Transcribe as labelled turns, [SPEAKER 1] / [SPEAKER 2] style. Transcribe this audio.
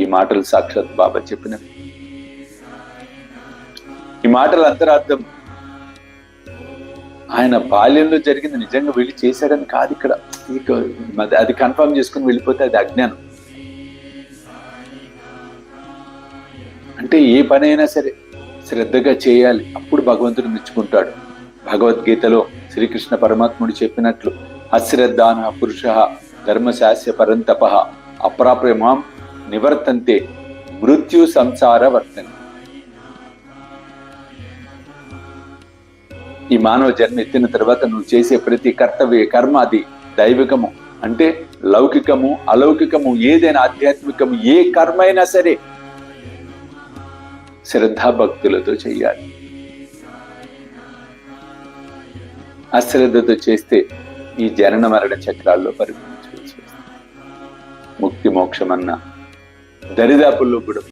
[SPEAKER 1] ఈ మాటలు సాక్షాత్ బాబా చెప్పినవి. ఈ మాటల అంతరార్థం ఆయన బాల్యంలో జరిగింది నిజంగా వెళ్ళి చేశాడని కాదు. ఇక్కడ అది కన్ఫర్మ్ చేసుకుని వెళ్ళిపోతే అది అజ్ఞానం. అంటే ఏ పనైనా సరే శ్రద్ధగా చేయాలి, అప్పుడు భగవంతుడు మెచ్చుకుంటాడు. భగవద్గీతలో శ్రీకృష్ణ పరమాత్ముడు చెప్పినట్లు అశ్రద్ధాన పురుష ధర్మశాస్య పరంతప అప్రాప్య మాం నివర్తంతే మృత్యు సంసార వర్తని. ఈ మానవ జన్మ ఎత్తిన తర్వాత నువ్వు చేసే ప్రతి కర్తవ్య కర్మ అది దైవికము, అంటే లౌకికము అలౌకికము ఏదైనా ఆధ్యాత్మికము ఏ కర్మ అయినా సరే శ్రద్ధాభక్తులతో చెయ్యాలి. అశ్రద్ధతో చేస్తే ఈ జనన మరణ చక్రాల్లో పరిగణించవలసి వస్తుంది. ముక్తి మోక్షమన్న దరిదాపుల్లో కూడా